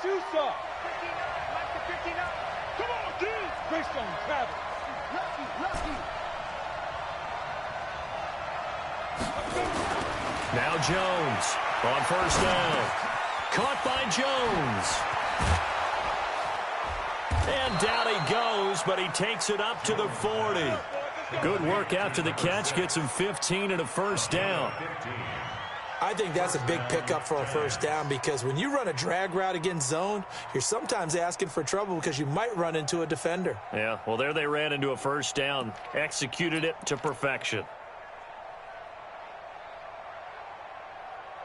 too soft. 15 up. Come on, dude. Great on Travis. Lucky. Now Jones on first down. Caught by Jones. And down he goes, but he takes it up to the 40. Good work after the catch. Gets him 15 and a first down. I think that's a big pickup for a first down because when you run a drag route against zone, you're sometimes asking for trouble because you might run into a defender. Yeah, well, there they ran into a first down. Executed it to perfection.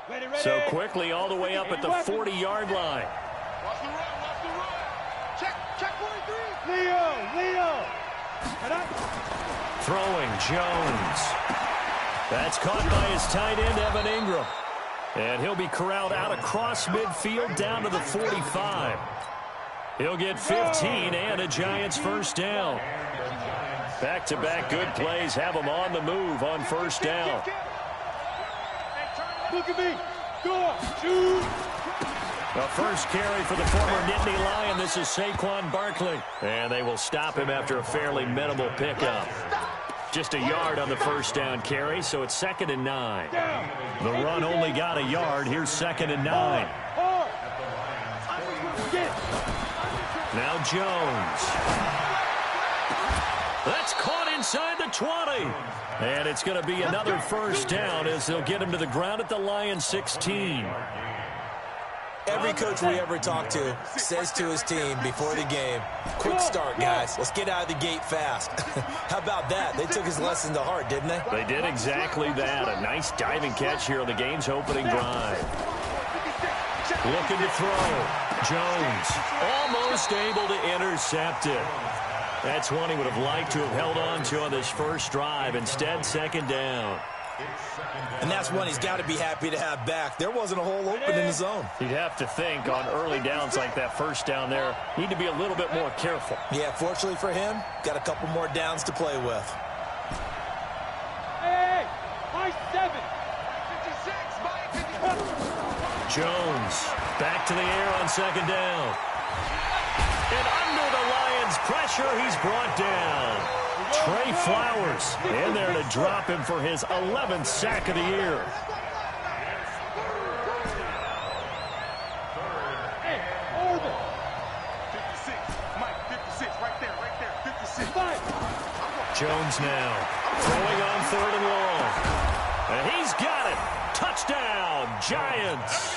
Ready. So quickly all the way up at the 40-yard line. Watch the run. Check 43. Leo. Throwing Jones. That's caught by his tight end, Evan Ingram. And he'll be corralled out across midfield down to the 45. He'll get 15 and a Giants first down. Back-to-back good plays have him on the move on first down. Look at me. Go. Shoot. The first carry for the former Nittany Lion. This is Saquon Barkley. And they will stop him after a fairly minimal pickup. Just a yard on the first down carry, so it's 2nd and 9. The run only got a yard. Here's 2nd and 9. Now Jones. That's caught inside the 20. And it's going to be another first down as they'll get him to the ground at the Lions 16. Every coach we ever talk to says to his team before the game, quick start, guys. Let's get out of the gate fast. How about that? They took his lesson to heart, didn't they? They did exactly that. A nice diving catch here on the game's opening drive. Looking to throw. Jones almost able to intercept it. That's one he would have liked to have held on to on this first drive. Instead, 2nd down. And that's one he's got to be happy to have back. There wasn't a hole open in the zone. You'd have to think on early downs like that first down there, need to be a little bit more careful. Yeah, fortunately for him, got a couple more downs to play with. Hey, my 7. 56, Jones back to the air on 2nd down. And under the Lions' pressure, he's brought down. Trey Flowers in there to drop him for his 11th sack of the year. Hey, Orban. 56, Mike, 56, right there, 56. Jones now throwing on 3rd and long. And he's got it. Touchdown, Giants.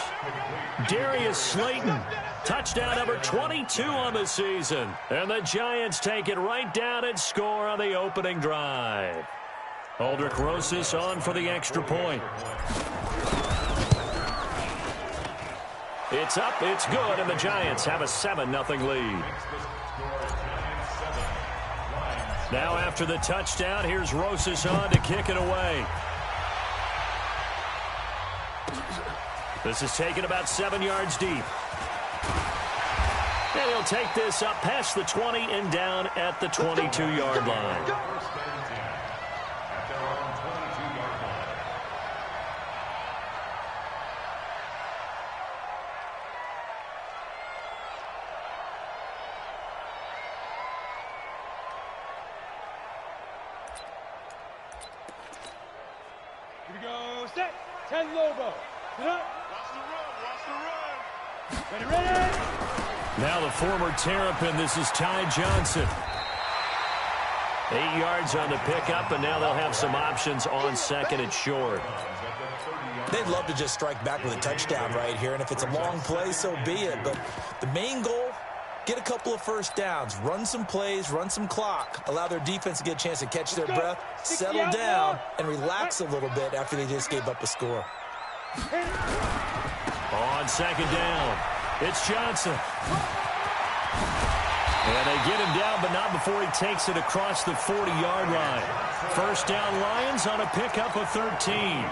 Darius Slayton, touchdown number 22 on the season. And the Giants take it right down and score on the opening drive. Aldrick Rosas on for the extra point. It's up, it's good, and the Giants have a 7-0 lead. Now after the touchdown, here's Rosas on to kick it away. This is taken about 7 yards deep. And he'll take this up past the 20 and down at the 22-yard line. Here we go, set. 10 Lobo. Sit up. Watch the run. Ready. Now the former Terrapin, this is Ty Johnson. 8 yards on the pickup, and now they'll have some options on 2nd and short. They'd love to just strike back with a touchdown right here, and if it's a long play, so be it. But the main goal, get a couple of first downs, run some plays, run some clock, allow their defense to get a chance to catch their breath, settle down, and relax a little bit after they just gave up a score. On 2nd down, it's Johnson. And they get him down, but not before he takes it across the 40-yard line. First down, Lions on a pickup of 13.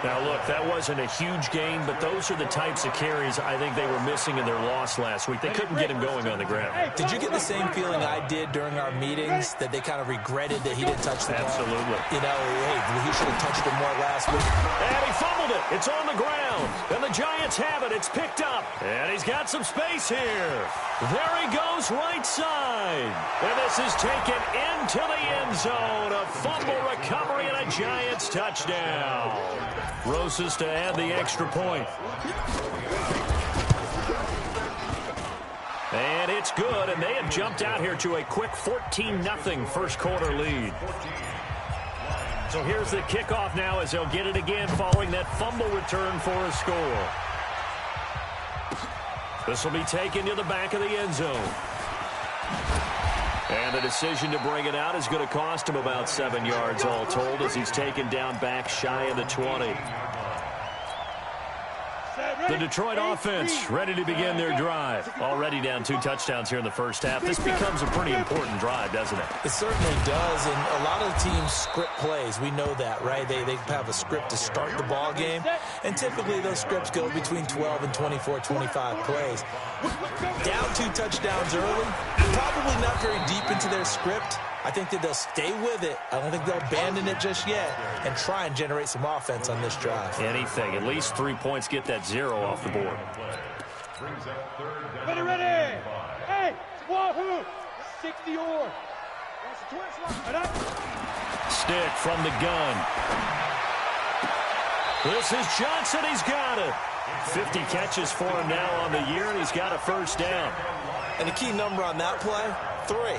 Now, look, that wasn't a huge gain, but those are the types of carries I think they were missing in their loss last week. They couldn't get him going on the ground. Did you get the same feeling I did during our meetings, that they kind of regretted that he didn't touch the ball? Absolutely. You know, hey, he should have touched it more last week. And he fumbled it. It's on the ground. And the Giants have it and it's picked up. And he's got some space here. There he goes right side. And this is taken into the end zone. A fumble recovery and a Giants touchdown. Rosas to add the extra point. And it's good, and they have jumped out here to a quick 14-0 first quarter lead. So here's the kickoff now as they'll get it again following that fumble return for a score. This will be taken to the back of the end zone. And the decision to bring it out is going to cost him about 7 yards all told as he's taken down back shy of the 20. The Detroit offense ready to begin their drive. Already down 2 touchdowns here in the first half. This becomes a pretty important drive, doesn't it? It certainly does, and a lot of the teams script plays. We know that, right? They have a script to start the ball game, and typically those scripts go between 12 and 24, 25 plays. Down 2 touchdowns early, probably not very deep into their script. I think that they'll stay with it. I don't think they'll abandon it just yet and try and generate some offense on this drive. Anything. At least 3 points, get that 0 off the board. Ready. Hey, wahoo. 60 or. Stick from the gun. This is Johnson. He's got it. 50 catches for him now on the year, and he's got a first down. And the key number on that play, 3.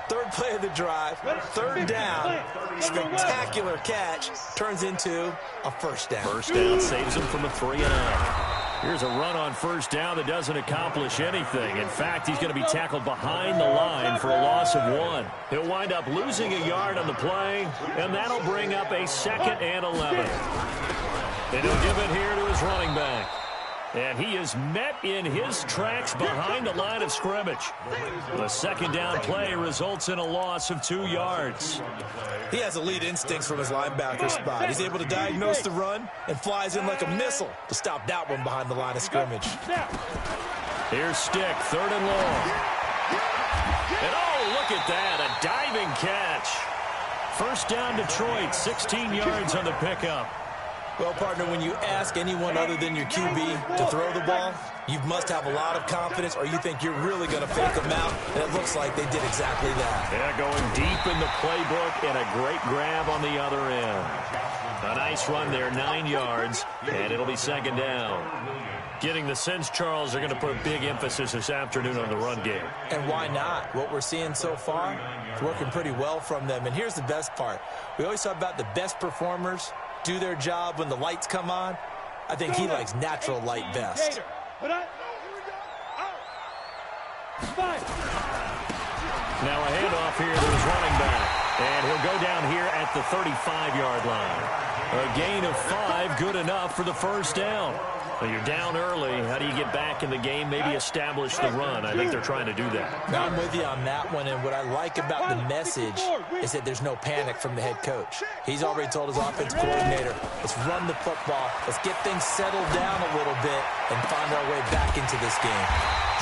Third play of the drive, third down, spectacular catch, turns into a first down. First down saves him from a 3-and-out. Here's a run on first down that doesn't accomplish anything. In fact, he's going to be tackled behind the line for a loss of 1. He'll wind up losing a yard on the play, and that'll bring up a 2nd and 11. And he'll give it here to his running back. And he is met in his tracks behind the line of scrimmage. The 2nd down play results in a loss of 2 yards. He has elite instincts from his linebacker spot. He's able to diagnose the run and flies in like a missile to stop that one behind the line of scrimmage. Here's Stick, 3rd and long. And oh, look at that, a diving catch. First down Detroit, 16 yards on the pickup. Well, partner, when you ask anyone other than your QB to throw the ball, you must have a lot of confidence or you think you're really going to fake them out, and it looks like they did exactly that. Yeah, going deep in the playbook and a great grab on the other end. A nice run there, 9 yards, and it'll be 2nd down. Getting the sense, Charles, are going to put a big emphasis this afternoon on the run game. And why not? What we're seeing so far is working pretty well from them. And here's the best part. We always talk about the best performers do their job when the lights come on. I think he likes natural light best. Now a handoff here to his running back. And he'll go down here at the 35-yard line. A gain of 5, good enough for the first down. Well, you're down early. How do you get back in the game, maybe establish the run? I think they're trying to do that. Now, I'm with you on that one, and what I like about the message is that there's no panic from the head coach. He's already told his offensive coordinator, let's run the football, let's get things settled down a little bit and find our way back into this game.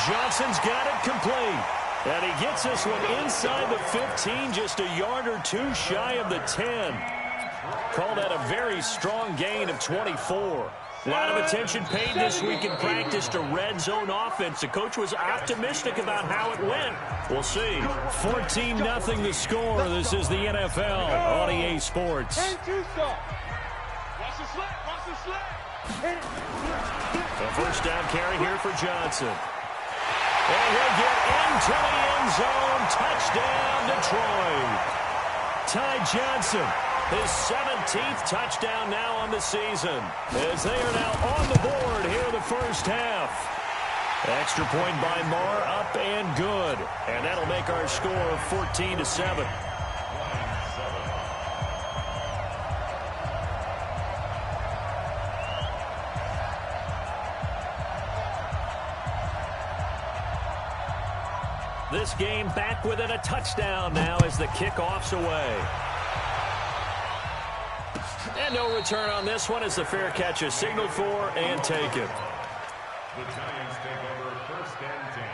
Johnson's got it complete. And he gets this one inside the 15, just a yard or 2 shy of the 10. Call that a very strong gain of 24. A lot of attention paid this week in practice to red zone offense. The coach was optimistic about how it went. We'll see. 14-0 the score. This is the NFL on EA Sports. The first down carry here for Johnson. And he'll get into the end zone. Touchdown, Detroit. Ty Johnson, his 17th touchdown now on the season, as they are now on the board here in the first half. Extra point by Marr, up and good. And that'll make our score 14-7. This game back within a touchdown now as the kickoff's away. And no return on this one as the fair catch is signaled for and taken. The Giants take over 1st and 10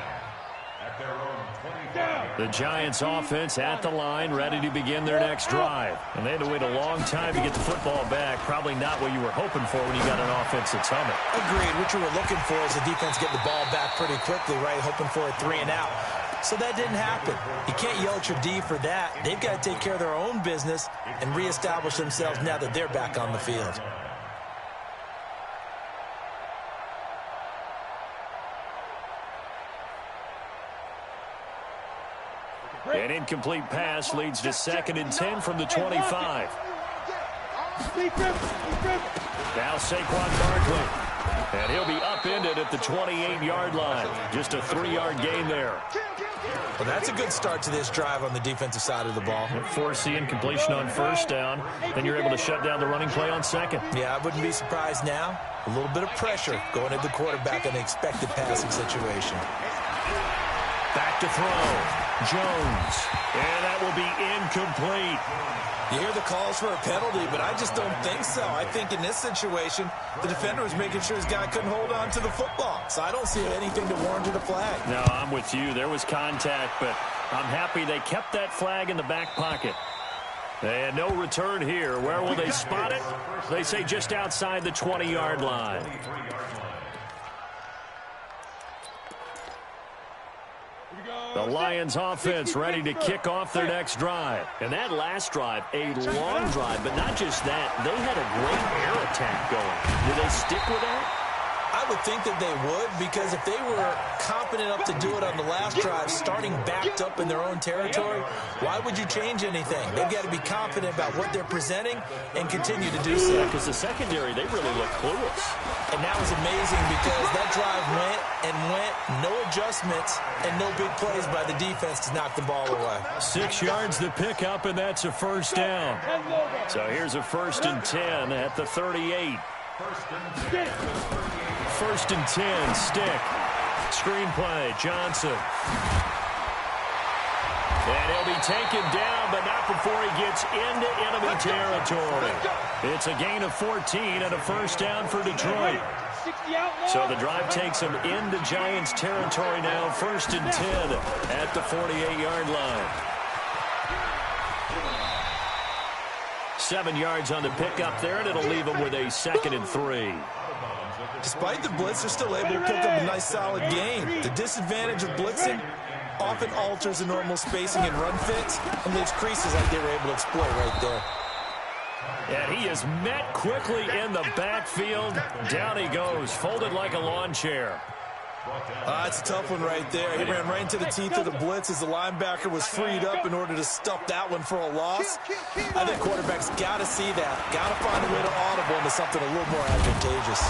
at their own 25. The Giants offense at the line, ready to begin their next drive. And they had to wait a long time to get the football back. Probably not what you were hoping for when you got an offense that's humming. Agreed. What you were looking for is the defense getting the ball back pretty quickly, right? Hoping for a 3 and out. So that didn't happen. You can't yell at your D for that. They've got to take care of their own business and reestablish themselves now that they're back on the field. An incomplete pass leads to 2nd and 10 from the 25. Now Saquon Barkley. And he'll be upended at the 28-yard line. Just a 3-yard gain there. Well, that's a good start to this drive on the defensive side of the ball. Force the incompletion on 1st down. Then you're able to shut down the running play on 2nd. Yeah, I wouldn't be surprised now. A little bit of pressure going at the quarterback in an expected passing situation. Back to throw. Jones. And that will be incomplete. You hear the calls for a penalty, but I just don't think so. I think in this situation, the defender was making sure his guy couldn't hold on to the football. So I don't see anything to warrant a flag. No, I'm with you. There was contact, but I'm happy they kept that flag in the back pocket. And no return here. Where will they spot it? They say just outside the 20-yard line. The Lions offense ready to kick off their next drive. And that last drive, a long drive, but not just that. They had a great air attack going. Will they stick with that? I would think that they would, because if they were confident enough to do it on the last drive, starting backed up in their own territory, why would you change anything? They've got to be confident about what they're presenting and continue to do so. Because the secondary, they really look clueless. And that was amazing because that drive went and went, no adjustments, and no big plays by the defense to knock the ball away. 6 yards to pick up, and that's a 1st down. So here's a 1st and 10 at the 38. 1st and 10, stick. Screenplay, Johnson. And he'll be taken down, but not before he gets into enemy territory. It's a gain of 14 and a 1st down for Detroit. So the drive takes him into Giants territory now, 1st and 10 at the 48-yard line. 7 yards on the pickup there, and it'll leave him with a 2nd and 3. Despite the blitz, they're still able to pick up a nice, solid gain. The disadvantage of blitzing often alters the normal spacing and run fits and leaves creases like they were able to exploit right there. And he is met quickly in the backfield. Down he goes, folded like a lawn chair. That's a tough one right there. He ran right into the teeth of the blitz as the linebacker was freed up in order to stuff that one for a loss. I think quarterbacks got to see that. Got to find a way to audible into something a little more advantageous.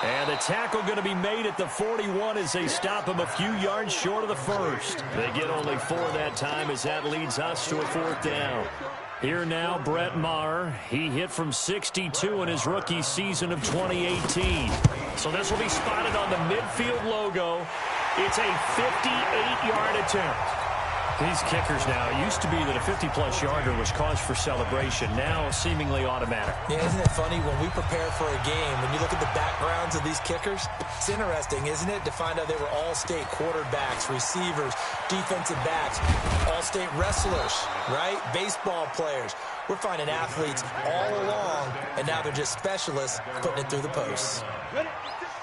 And the tackle going to be made at the 41 as they stop him a few yards short of the 1st. They get only 4 that time as that leads us to a 4th down. Here now, Brett Maher. He hit from 62 in his rookie season of 2018. So this will be spotted on the midfield logo. It's a 58-yard attempt. These kickers now, it used to be that a 50-plus yarder was cause for celebration. Now, seemingly automatic. Yeah, isn't it funny when we prepare for a game, when you look at the backgrounds of these kickers, it's interesting, isn't it, to find out they were all-state quarterbacks, receivers, defensive backs, all-state wrestlers, right? Baseball players. We're finding athletes all along, and now they're just specialists putting it through the posts.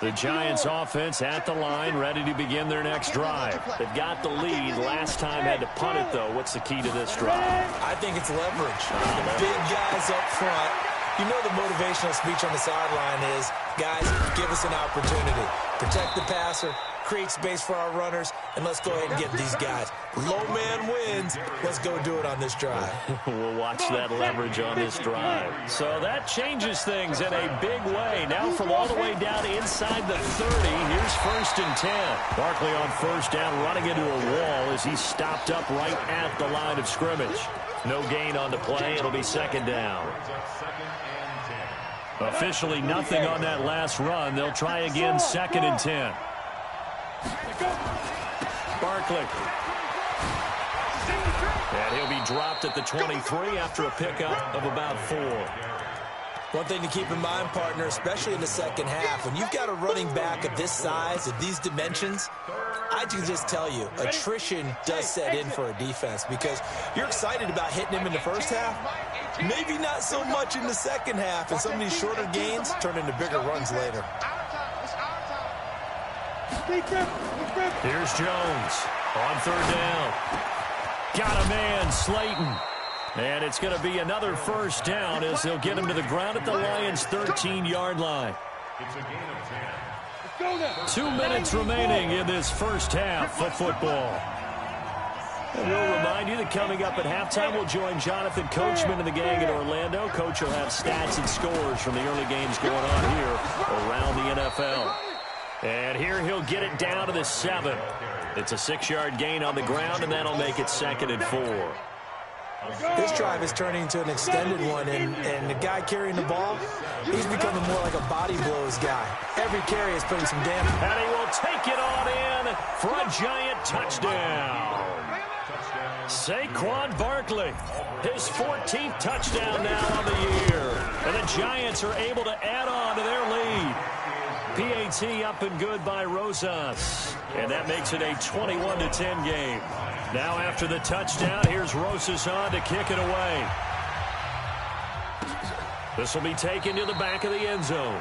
The Giants offense at the line, ready to begin their next drive. They've got the lead. Last time had to punt it, though. What's the key to this drive? I think it's leverage. The big guys up front. You know the motivational speech on the sideline is, guys, give us an opportunity. Protect the passer, create space for our runners, and let's go ahead and get these guys. Low man wins. Let's go do it on this drive. We'll watch that leverage on this drive. So that changes things in a big way. Now from all the way down inside the 30, here's 1st and 10. Barkley on 1st down, running into a wall as he's stopped up right at the line of scrimmage. No gain on the play. It'll be 2nd down. Officially nothing on that last run. They'll try again, 2nd and 10. Barkley. And he'll be dropped at the 23 after a pickup of about 4. One thing to keep in mind, partner, especially in the second half, when you've got a running back of this size, of these dimensions, I can just tell you, attrition does set in for a defense because you're excited about hitting him in the first half, maybe not so much in the second half, and some of these shorter gains turn into bigger runs later. Here's Jones on third down. Got a man, Slayton. And it's going to be another first down as they'll get him to the ground at the Lions' 13-yard line. 2 minutes remaining in this first half of football. And we'll remind you that coming up at halftime, we'll join Jonathan Coachman and the gang in Orlando. Coach will have stats and scores from the early games going on here around the NFL. And here he'll get it down to the 7. It's a 6-yard gain on the ground, and that'll make it 2nd and 4. This drive is turning into an extended one, and the guy carrying the ball, he's becoming more like a body blows guy. Every carry is putting some damage. And he will take it on in for a giant touchdown. Saquon Barkley, his 14th touchdown now on the year. And the Giants are able to add on to their lead. PAT up and good by Rosas. And that makes it a 21-10 game. Now after the touchdown, here's Rosas on to kick it away. This will be taken to the back of the end zone.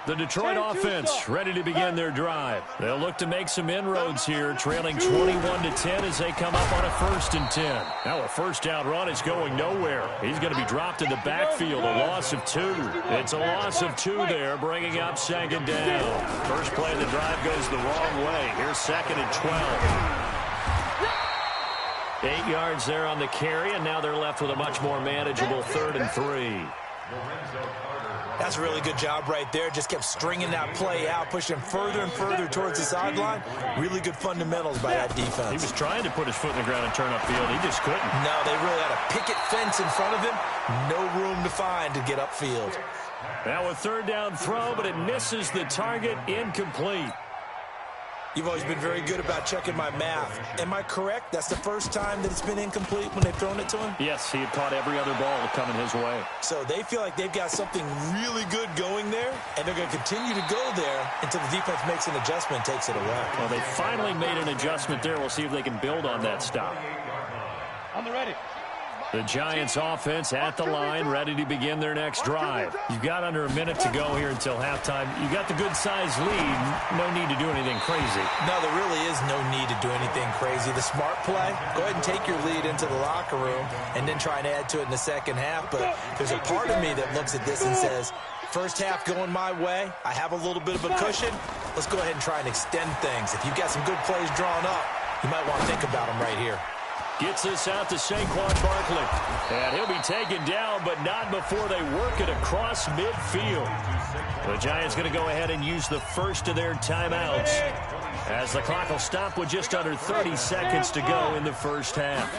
The Detroit offense ready to begin their drive. They'll look to make some inroads here, trailing 21-10 as they come up on a 1st and 10. Now a first down run is going nowhere. He's going to be dropped in the backfield, a loss of 2. It's a loss of 2 there, bringing up 2nd down. First play of the drive goes the wrong way. Here's 2nd and 12. 8 yards there on the carry, and now they're left with a much more manageable 3rd and 3. That's a really good job right there. Just kept stringing that play out, pushing him further and further towards the sideline. Really good fundamentals by that defense. He was trying to put his foot in the ground and turn upfield. He just couldn't. No, they really had a picket fence in front of him. No room to find to get upfield. Now a 3rd down throw, but it misses the target. Incomplete. You've always been very good about checking my math. Am I correct? That's the first time that it's been incomplete when they've thrown it to him? Yes, he had caught every other ball coming his way. So they feel like they've got something really good going there, and they're going to continue to go there until the defense makes an adjustment and takes it away. Well, they finally made an adjustment there. We'll see if they can build on that stop. On the ready. The Giants offense at the line, ready to begin their next drive. You've got under a minute to go here until halftime. You got the good-sized lead. No need to do anything crazy. No, there really is no need to do anything crazy. The smart play, go ahead and take your lead into the locker room and then try and add to it in the second half. But there's a part of me that looks at this and says, first half going my way, I have a little bit of a cushion. Let's go ahead and try and extend things. If you've got some good plays drawn up, you might want to think about them right here. Gets this out to Saquon Barkley. And he'll be taken down, but not before they work it across midfield. The Giants going to go ahead and use the first of their timeouts as the clock will stop with just under 30 seconds to go in the first half.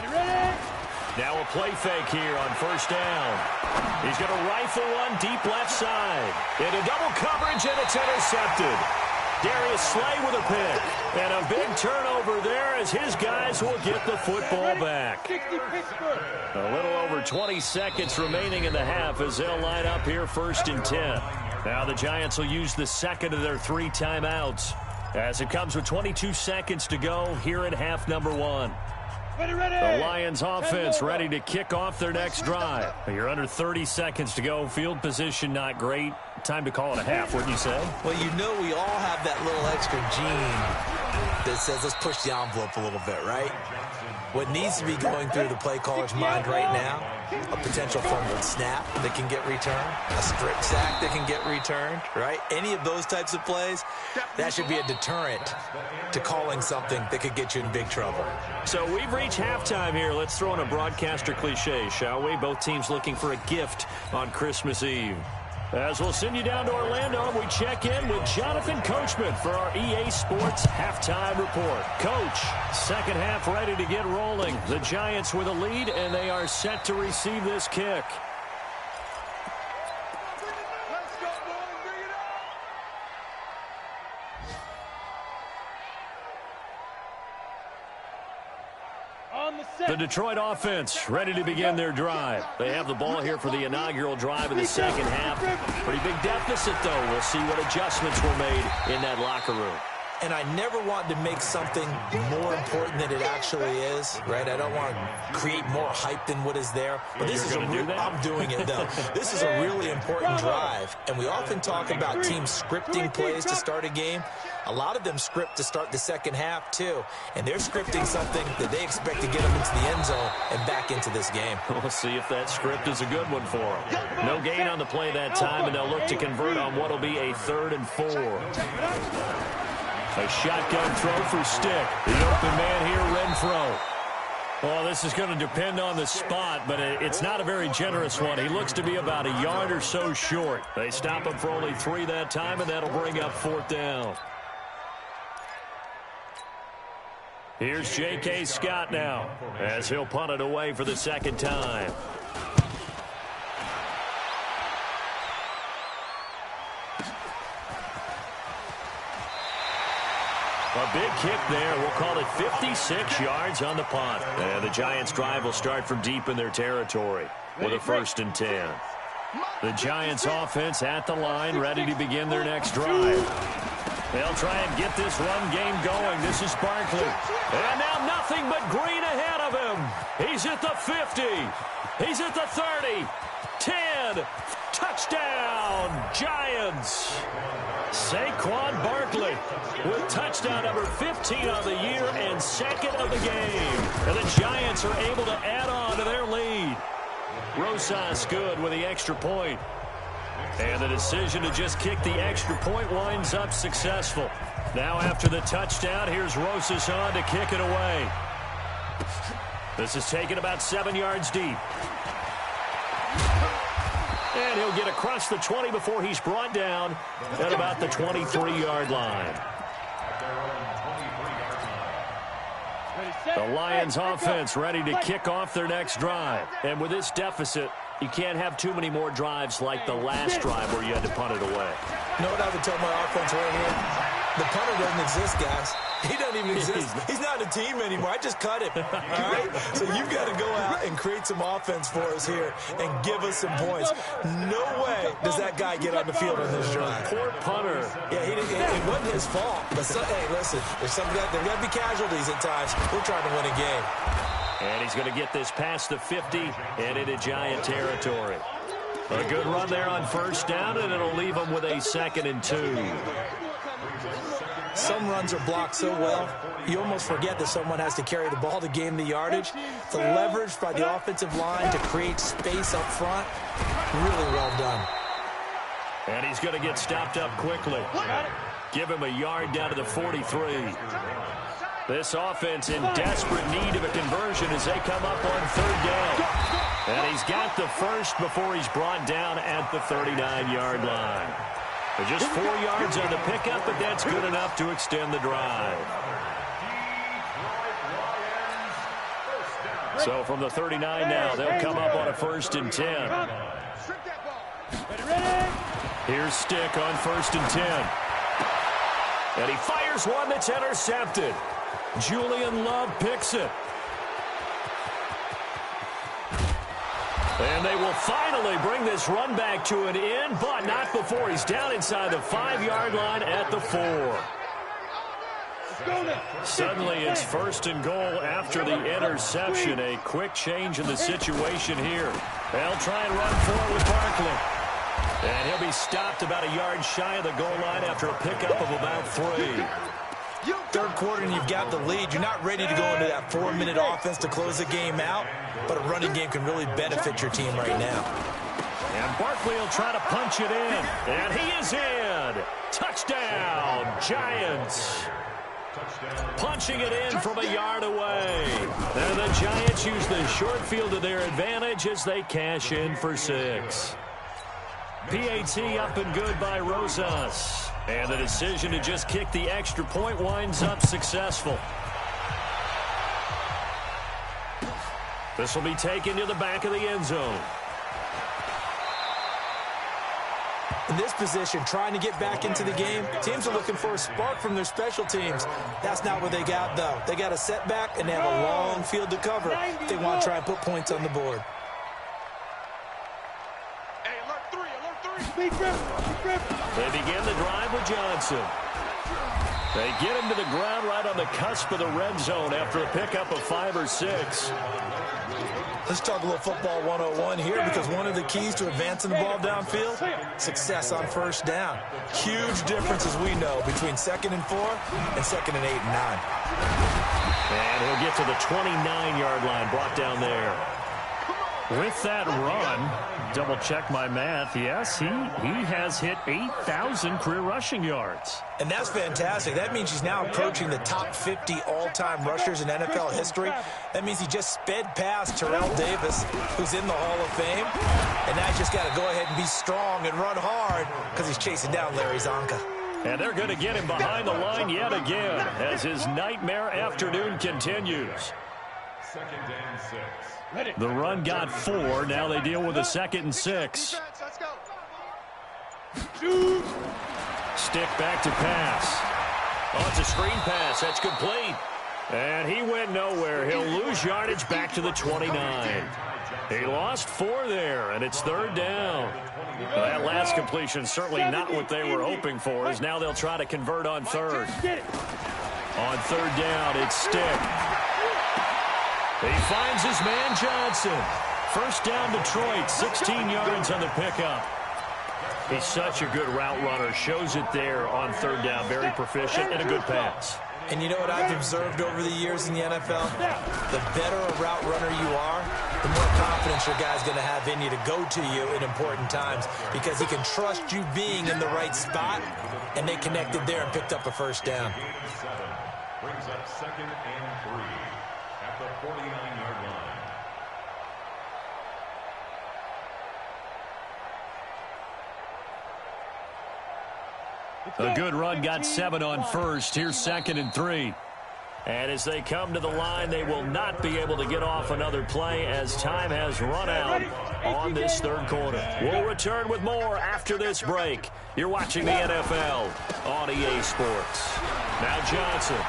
Now a play fake here on first down. He's going to rifle one deep left side. Into double coverage, and it's intercepted. Darius Slay with a pick. And a big turnover there as his guys will get the football back. A little over 20 seconds remaining in the half as they'll line up here 1st and 10. Now the Giants will use the second of their 3 timeouts as it comes with 22 seconds to go here in half number 1. The Lions offense ready to kick off their next drive. You're under 30 seconds to go. Field position not great. Time to call it a half, wouldn't you say? Well, you know we all have that little extra gene that says let's push the envelope a little bit, right? What needs to be going through the play caller's mind right now, a potential fumbled snap that can get returned, a strip sack that can get returned, right? Any of those types of plays, that should be a deterrent to calling something that could get you in big trouble. So we've reached halftime here. Let's throw in a broadcaster cliche, shall we? Both teams looking for a gift on Christmas Eve. As we'll send you down to Orlando, we check in with Jonathan Coachman for our EA Sports Halftime Report. Coach, second half ready to get rolling. The Giants with a lead, and they are set to receive this kick. On The Detroit offense ready to begin their drive. They have the ball here for the inaugural drive of the second half. Pretty big deficit, though. We'll see what adjustments were made in that locker room. And I never want to make something more important than it actually is, right? I don't want to create more hype than what is there. But this is I'm doing it, though. This is a really important drive. And we often talk about teams scripting plays to start a game. A lot of them script to start the second half, too. And they're scripting something that they expect to get them into the end zone and back into this game. We'll see if that script is a good one for them. No gain on the play that time, and they'll look to convert on what will be a 3rd and 4. A shotgun throw for Stick. The open man here, Renfro. Well, this is going to depend on the spot, but it's not a very generous one. He looks to be about a yard or so short. They stop him for only 3 that time, and that'll bring up 4th down. Here's J.K. Scott now, as he'll punt it away for the 2nd time. A big kick there. We'll call it 56 yards on the punt. And the Giants' drive will start from deep in their territory with a 1st and 10. The Giants' offense at the line, ready to begin their next drive. They'll try and get this run game going. This is Barkley. And now nothing but green ahead of him. He's at the 50. He's at the 30. 10. Touchdown, Giants. Saquon Barkley with touchdown number 15 on the year and 2nd of the game. And the Giants are able to add on to their lead. Rosas good with the extra point. And the decision to just kick the extra point winds up successful. Now after the touchdown, here's Rosas on to kick it away. This is taken about 7 yards deep. And he'll get across the 20 before he's brought down at about the 23-yard line. The Lions offense ready to kick off their next drive. And with this deficit, you can't have too many more drives like the last drive where you had to punt it away. You know what I would tell my offense right here? The punter doesn't exist, guys. He doesn't even exist. He's not a team anymore. I just cut him. All right? So you've got to go out and create some offense for us here and give us some points. No way does that guy get on the field on this drive. Poor punter. Yeah, it wasn't his fault. But hey, listen, there's got to be casualties at times. We're trying to win a game. And he's going to get this past the 50 and into Giant territory. A good run there on 1st down, and it'll leave him with a 2nd and 2. Some runs are blocked so well, you almost forget that someone has to carry the ball to gain the yardage. The leverage by the offensive line to create space up front, really well done. And he's going to get stopped up quickly. Give him a yard down to the 43. This offense in desperate need of a conversion as they come up on 3rd down. And he's got the 1st before he's brought down at the 39-yard line. Just 4 yards on the pickup, but that's good enough to extend the drive. So from the 39 now, they'll come up on a 1st and 10. Here's Stick on 1st and 10. And he fires one that's intercepted. Julian Love picks it. And they will finally bring this run back to an end, but not before he's down inside the 5-yard line at the 4. Suddenly it's 1st and goal after the interception. A quick change in the situation here. They'll try and run forward with Barkley. And he'll be stopped about a yard shy of the goal line after a pickup of about 3. 3rd quarter and you've got the lead. You're not ready to go into that 4-minute offense to close the game out, but a running game can really benefit your team right now. And Barkley will try to punch it in. And he is in. Touchdown, Giants. Punching it in from a yard away. And the Giants use the short field to their advantage as they cash in for 6. PAT up and good by Rosas. And the decision to just kick the extra point winds up successful. This will be taken to the back of the end zone. In this position, trying to get back into the game, teams are looking for a spark from their special teams. That's not what they got, though. They got a setback, and they have a long field to cover if they want to try and put points on the board. Hey, alert three. They begin the drive with Johnson. They get him to the ground right on the cusp of the red zone after a pickup of 5 or 6. Let's talk a little football 101 here, because one of the keys to advancing the ball downfield, success on first down. Huge difference, as we know, between 2nd and 4 and 2nd and 8 and 9. And he'll get to the 29-yard line, brought down there. With that run, double check my math, yes, he has hit 8,000 career rushing yards. And that's fantastic. That means he's now approaching the top 50 all-time rushers in NFL history. That means he just sped past Terrell Davis, who's in the Hall of Fame. And now he's just got to go ahead and be strong and run hard because he's chasing down Larry Zonka. And they're going to get him behind the line yet again as his nightmare afternoon continues. 2nd and 6. The run got 4. Now they deal with a 2nd and 6. Let's go. Stick back to pass. Oh, it's a screen pass. That's complete. And he went nowhere. He'll lose yardage back to the 29. He lost 4 there, and it's 3rd down. Well, that last completion certainly not what they were hoping for, as now they'll try to convert on 3rd. On 3rd down, it's Stick. He finds his man Johnson. First down Detroit, 16 yards on the pickup. He's such a good route runner. Shows it there on 3rd down. Very proficient and a good pass. And you know what I've observed over the years in the NFL? The better a route runner you are, the more confidence your guy's going to have in you to go to you in important times, because he can trust you being in the right spot, and they connected there and picked up a first down. Brings up 2nd and 3 at the 49-yard line. A good run got 7 on first. Here's 2nd and 3. And as they come to the line, they will not be able to get off another play as time has run out on this 3rd quarter. We'll return with more after this break. You're watching the NFL on EA Sports. Now Johnson.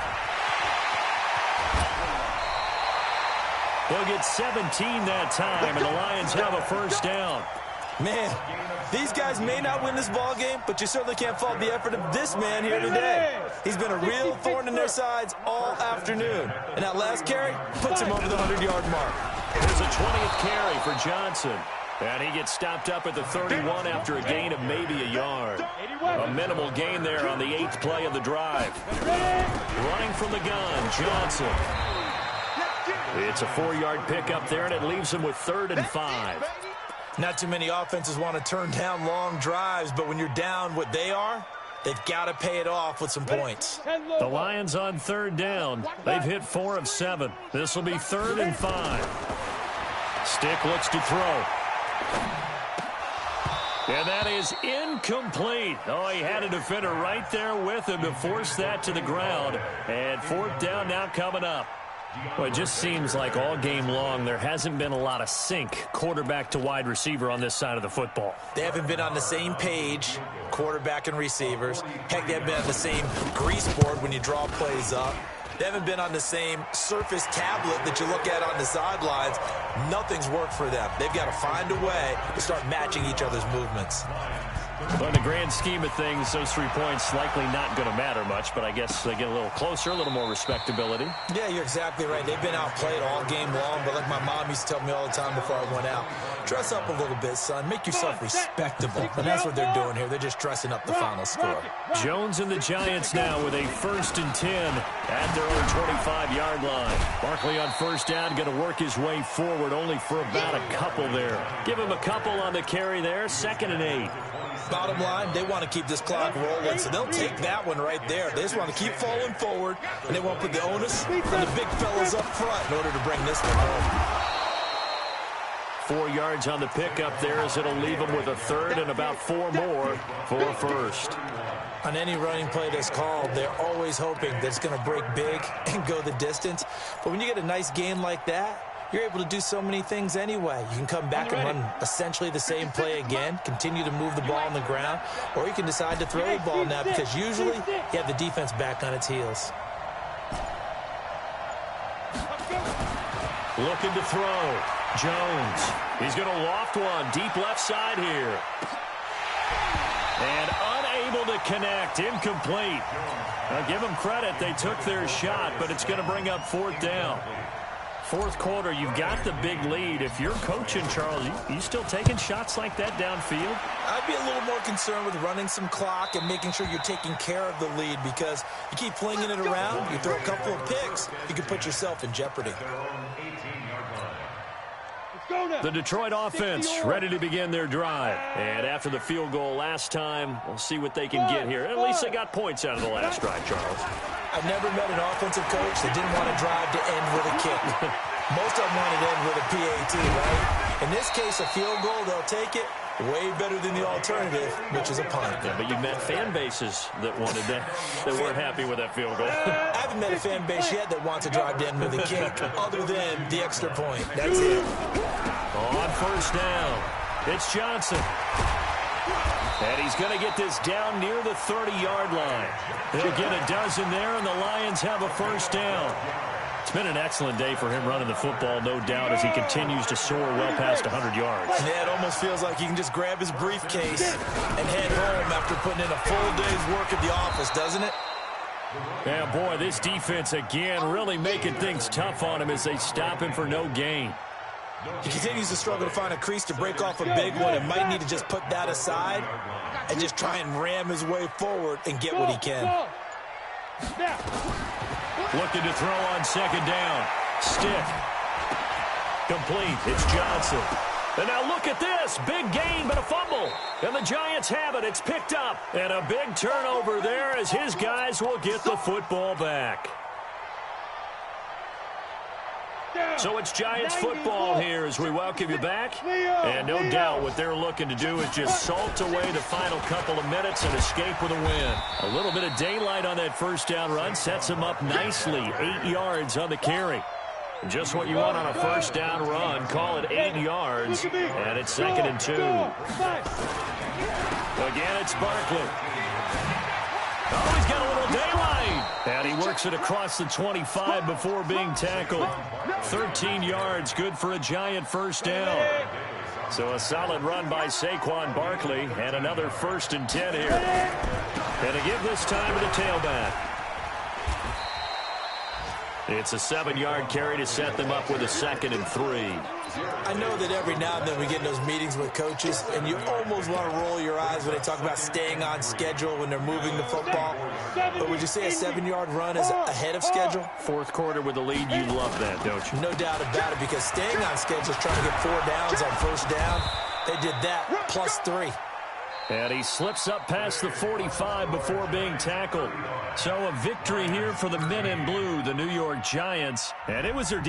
They'll get 17 that time, and the Lions have a first down. Man, these guys may not win this ball game, but you certainly can't fault the effort of this man here today. He's been a real thorn in their sides all afternoon. And that last carry puts him over the 100-yard mark. There's a 20th carry for Johnson. And he gets stopped up at the 31 after a gain of maybe a yard. A minimal gain there on the 8th play of the drive. Running from the gun, Johnson. It's a 4-yard pickup there, and it leaves him with 3rd and 5. Not too many offenses want to turn down long drives, but when you're down what they are, they've got to pay it off with some points. The Lions on 3rd down. They've hit 4 of 7. This will be 3rd and 5. Stick looks to throw. And that is incomplete. Oh, he had a defender right there with him to force that to the ground. And 4th down now coming up. Well, it just seems like all game long there hasn't been a lot of sync quarterback to wide receiver on this side of the football. They haven't been on the same page, quarterback and receivers. Heck, they haven't been on the same grease board when you draw plays up. They haven't been on the same surface tablet that you look at on the sidelines. Nothing's worked for them. They've got to find a way to start matching each other's movements. Well, in the grand scheme of things, those 3 points likely not going to matter much, but I guess they get a little closer, a little more respectability. Yeah, you're exactly right. They've been outplayed all game long, but like my mom used to tell me all the time before I went out, dress up a little bit, son. Make yourself respectable. And that's what they're doing here. They're just dressing up the final score. Jones and the Giants now with a 1st and 10 at their own 25-yard line. Barkley on 1st down, going to work his way forward, only for about a couple there. Give him a couple on the carry there, 2nd and 8. Bottom line, they want to keep this clock rolling, so they'll take that one right there. They just want to keep falling forward, and they want to put the onus on the big fellas up front in order to bring this one home. 4 yards on the pickup there as it'll leave them with a 3rd and about 4 more for a 1st. On any running play that's called, they're always hoping that it's going to break big and go the distance. But when you get a nice gain like that, you're able to do so many things anyway. You can come back and run essentially the same play again, continue to move the ball on the ground, or you can decide to throw the ball now because usually you have the defense back on its heels. Looking to throw. Jones. He's going to loft one deep left side here. And unable to connect. Incomplete. Now give them credit. They took their shot, but it's going to bring up 4th down. Fourth quarter, you've got the big lead. If you're coaching, Charles, you still taking shots like that downfield? I'd be a little more concerned with running some clock and making sure you're taking care of the lead because you keep flinging it around, you throw a couple of picks, you can put yourself in jeopardy. The Detroit offense ready to begin their drive. And after the field goal last time, we'll see what they can get here. At least they got points out of the last drive, Charles. I've never met an offensive coach that didn't want to drive to end with a kick. Most of them want to end with a PAT, right? In this case, a field goal, they'll take it. Way better than the alternative, which is a punt. Yeah, but you've met fan bases that wanted that weren't happy with that field goal. I haven't met a fan base yet that wants to drive to end with a kick, other than the extra point. That's it. On first down, it's Johnson. And he's going to get this down near the 30-yard line. They'll get a dozen there, and the Lions have a first down. It's been an excellent day for him running the football, no doubt, as he continues to soar well past 100 yards. Yeah, it almost feels like he can just grab his briefcase and head home after putting in a full day's work at the office, doesn't it? Yeah, boy, this defense again really making things tough on him as they stop him for no gain. He continues to struggle to find a crease to break off a big one and might need to just put that aside and just try and ram his way forward and get what he can. Looking to throw on second down. Stiff. Complete. It's Johnson. And now look at this. Big gain, but a fumble. And the Giants have it. It's picked up. And a big turnover there as his guys will get the football back. So it's Giants football here as we welcome you back. And no doubt what they're looking to do is just salt away the final couple of minutes and escape with a win. A little bit of daylight on that first down run sets them up nicely. 8 yards on the carry. Just what you want on a first down run. Call it 8 yards. And it's 2nd and 2. Again, it's Barkley. Oh, he's got a little daylight. And he works it across the 25 before being tackled. 13 yards, good for a Giant first down. So a solid run by Saquon Barkley, and another 1st and 10 here. And to give this time to the tailback. It's a 7-yard carry to set them up with a 2nd and 3. I know that every now and then we get in those meetings with coaches, and you almost want to roll your eyes when they talk about staying on schedule when they're moving the football. But would you say a 7-yard run is ahead of schedule? Fourth quarter with the lead, you love that, don't you? No doubt about it, because staying on schedule is trying to get 4 downs on first down. They did that, plus 3. And he slips up past the 45 before being tackled. So a victory here for the men in blue, the New York Giants. And it was their